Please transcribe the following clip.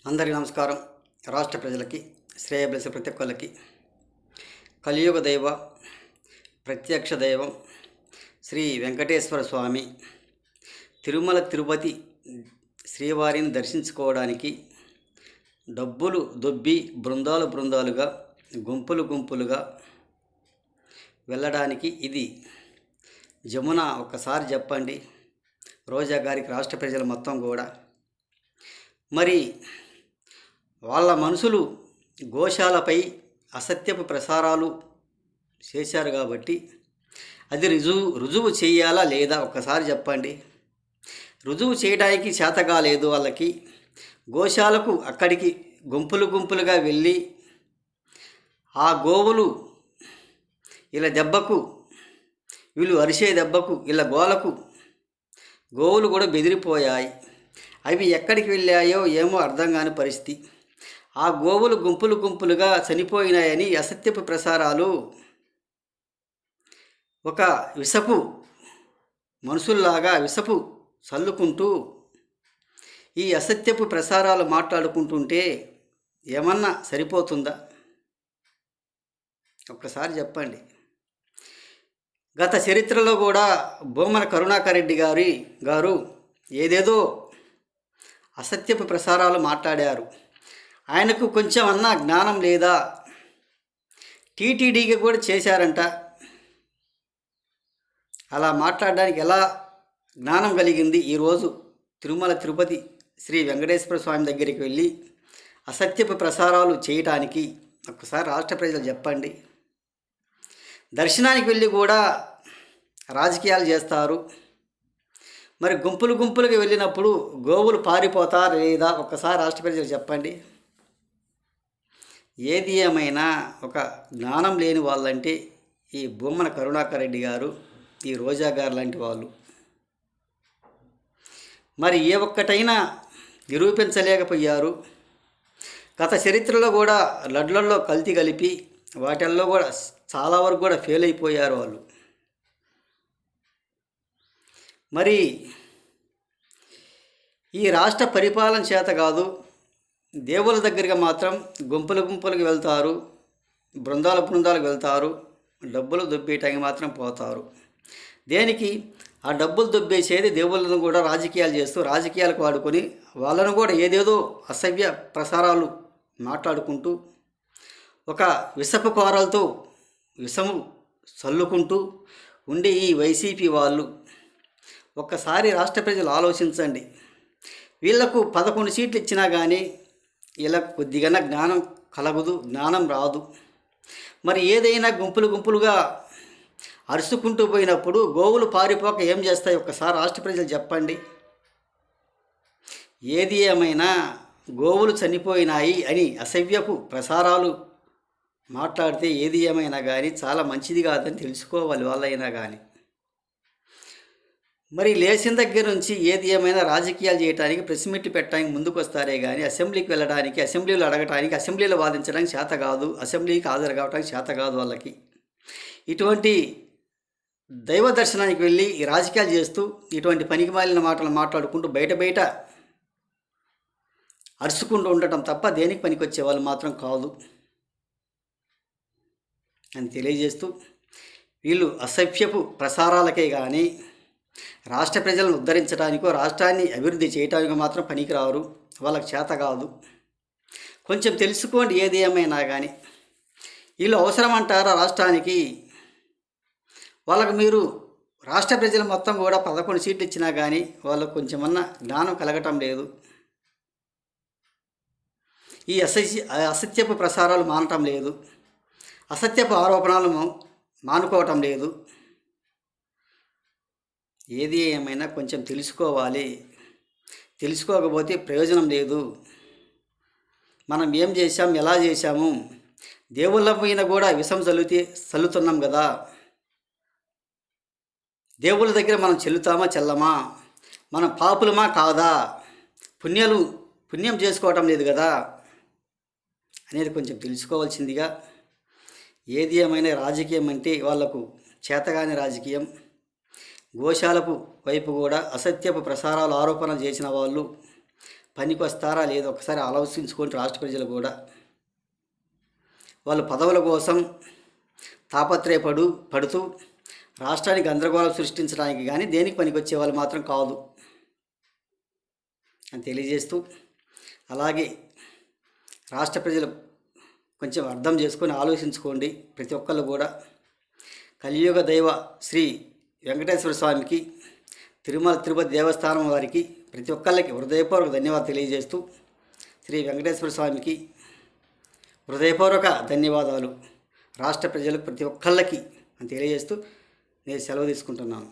అందరికీ నమస్కారం. రాష్ట్ర ప్రజలకి, శ్రేయభిలాష ప్రతి ఒక్కళ్ళకి కలియుగ దైవ ప్రత్యక్ష దైవం శ్రీ వెంకటేశ్వర స్వామి తిరుమల తిరుపతి శ్రీవారిని దర్శించుకోవడానికి డబ్బులు దొబ్బి బృందాలు బృందాలుగా గుంపులు గుంపులుగా వెళ్ళడానికి ఇది జమున. ఒక్కసారి చెప్పండి రోజా గారికి, రాష్ట్ర ప్రజలు మొత్తం కూడా. మరి వాళ్ళ మనసులు గోశాలపై అసత్యపు ప్రసారాలు చేశారు కాబట్టి అది రుజువు చేయాలా లేదా ఒక్కసారి చెప్పండి. రుజువు చేయడానికి చేత కాలేదు వాళ్ళకి. గోశాలకు అక్కడికి గుంపులు గుంపులుగా వెళ్ళి ఆ గోవులు ఇలా దెబ్బకు, వీళ్ళు అరిసే దెబ్బకు, ఇలా గోలకు గోవులు కూడా బెదిరిపోయాయి. అవి ఎక్కడికి వెళ్ళాయో ఏమో అర్థం కాని పరిస్థితి. ఆ గోవులు గుంపులు గుంపులుగా చనిపోయినాయని అసత్యపు ప్రసారాలు ఒక విషపు మనుషుల్లాగా విషపు చల్లుకుంటూ ఈ అసత్యపు ప్రసారాలు మాట్లాడుకుంటుంటే ఏమన్నా సరిపోతుందా? ఒక్కసారి చెప్పండి. గత చరిత్రలో కూడా బొమ్మన కరుణాకర్ రెడ్డి గారు ఏదేదో అసత్యపు ప్రసారాలు మాట్లాడారు. ఆయనకు కొంచెం అన్నా జ్ఞానం లేదా? టీటీడీకి కూడా చేశారంట. అలా మాట్లాడడానికి ఎలా జ్ఞానం కలిగింది? ఈరోజు తిరుమల తిరుపతి శ్రీ వెంకటేశ్వర స్వామి దగ్గరికి వెళ్ళి అసత్యపు ప్రసారాలు చేయటానికి ఒక్కసారి రాష్ట్ర ప్రజలు చెప్పండి. దర్శనానికి వెళ్ళి కూడా రాజకీయాలు చేస్తారు. మరి గుంపులు గుంపులుగా వెళ్ళినప్పుడు గోవులు పారిపోతారు లేదా? ఒక్కసారి రాష్ట్ర ప్రజలు చెప్పండి. ఏది ఏమైనా ఒక జ్ఞానం లేని వాళ్ళంటే ఈ బొమ్మన కరుణాకర్ రెడ్డి గారు, ఈ రోజా గారు లాంటి వాళ్ళు. మరి ఏ ఒక్కటైనా నిరూపించలేకపోయారు. గత చరిత్రలో కూడా లడ్లల్లో కల్తీ కలిపి వాటిల్లో కూడా చాలా వరకు కూడా ఫెయిల్ అయిపోయారు వాళ్ళు. మరి ఈ రాష్ట్ర పరిపాలన చేత కాదు, దేవుల దగ్గరికి మాత్రం గుంపులు గుంపులకు వెళ్తారు, బృందాలకు వెళ్తారు, డబ్బులు దొబ్బేయటానికి మాత్రం పోతారు. దేనికి? ఆ డబ్బులు దొబ్బేసేది దేవుళ్ళను కూడా రాజకీయాలు చేస్తూ, రాజకీయాలకు వాడుకొని వాళ్ళను కూడా ఏదేదో అసభ్య ప్రసారాలు మాట్లాడుకుంటూ ఒక విషపు కోరలతో విషము చల్లుకుంటూ ఉండే ఈ వైసీపీ వాళ్ళు ఒక్కసారి రాష్ట్ర ప్రజలు ఆలోచించండి. వీళ్లకు 11 సీట్లు ఇచ్చినా కానీ వీళ్ళకు కొద్దిగా జ్ఞానం కలగదు, జ్ఞానం రాదు. మరి ఏదైనా గుంపులు గుంపులుగా అరుచుకుంటూ పోయినప్పుడు గోవులు పారిపోక ఏం చేస్తాయి? ఒక్కసారి రాష్ట్ర ప్రజలు చెప్పండి. ఏది ఏమైనా గోవులు చనిపోయినాయి అని అసభ్యపు ప్రసారాలు మాట్లాడితే ఏది ఏమైనా కానీ చాలా మంచిది కాదని తెలుసుకోవాలి వాళ్ళైనా కానీ. మరి లేచిన దగ్గర నుంచి ఏది ఏమైనా రాజకీయాలు చేయడానికి, ప్రెస్ మీట్లు పెట్టడానికి ముందుకు వస్తారే కానీ అసెంబ్లీకి వెళ్ళడానికి, అసెంబ్లీలో అడగటానికి, అసెంబ్లీలో వాదించడానికి చేత కాదు, అసెంబ్లీకి హాజరు కావడానికి చేత కాదు వాళ్ళకి. ఇటువంటి దైవ దర్శనానికి వెళ్ళి ఈ రాజకీయాలు చేస్తూ ఇటువంటి పనికిమాలిన మాటలు మాట్లాడుకుంటూ బయట అరుచుకుంటూ ఉండటం తప్ప దేనికి పనికొచ్చే వాళ్ళు మాత్రం కాదు అని తెలియజేస్తూ, వీళ్ళు అసభ్యపు ప్రసారాలకే కానీ రాష్ట్ర ప్రజలను ఉద్ధరించడానికో రాష్ట్రాన్ని అభివృద్ధి చేయటానికో మాత్రం పనికిరారు, వాళ్ళకి చేత కాదు. కొంచెం తెలుసుకోండి. ఏది ఏమైనా కానీ వీళ్ళు అవసరం అంటారా రాష్ట్రానికి? వాళ్ళకు మీరు రాష్ట్ర ప్రజలు మొత్తం కూడా 11 సీట్లు ఇచ్చినా కానీ వాళ్ళకు కొంచెమన్నా జ్ఞానం కలగటం లేదు. ఈ అసత్యపు ప్రసారాలు మానటం లేదు, అసత్యపు ఆరోపణలు మానుకోవటం లేదు. ఏది ఏమైనా కొంచెం తెలుసుకోవాలి. తెలుసుకోకపోతే ప్రయోజనం లేదు. మనం ఏం చేశాం, ఎలా చేశాము, దేవుళ్ళ పైన కూడా విషం చల్లుతున్నాం కదా. దేవుళ్ళ దగ్గర మనం చెల్లుతామా చెల్లమా, మనం పాపులమా కాదా, పుణ్యం చేసుకోవటం లేదు కదా అనేది కొంచెం తెలుసుకోవాల్సిందిగా. ఏది ఏమైనా రాజకీయం అంటే వాళ్లకు చేతగాని రాజకీయం. గోశాలకు వైపు కూడా అసత్యపు ప్రసారాలు ఆరోపణలు చేసిన వాళ్ళు పనికి వస్తారా లేదో ఒకసారి ఆలోచించుకోండి. రాష్ట్ర ప్రజలు కూడా వాళ్ళు పదవుల కోసం పడుతూ రాష్ట్రానికి గందరగోళం సృష్టించడానికి కానీ దేనికి పనికొచ్చే వాళ్ళు మాత్రం కాదు అని తెలియజేస్తూ, అలాగే రాష్ట్ర ప్రజలు కొంచెం అర్థం చేసుకొని ఆలోచించుకోండి. ప్రతి ఒక్కళ్ళు కూడా కలియుగ దైవ శ్రీ వెంకటేశ్వర స్వామికి, తిరుమల తిరుపతి దేవస్థానం వారికి ప్రతి ఒక్కళ్ళకి హృదయపూర్వక ధన్యవాదాలు తెలియజేస్తూ, శ్రీ వెంకటేశ్వర స్వామికి హృదయపూర్వక ధన్యవాదాలు రాష్ట్ర ప్రజలకు ప్రతి ఒక్కళ్ళకి అని తెలియజేస్తూ నేను సెలవు తీసుకుంటున్నాను.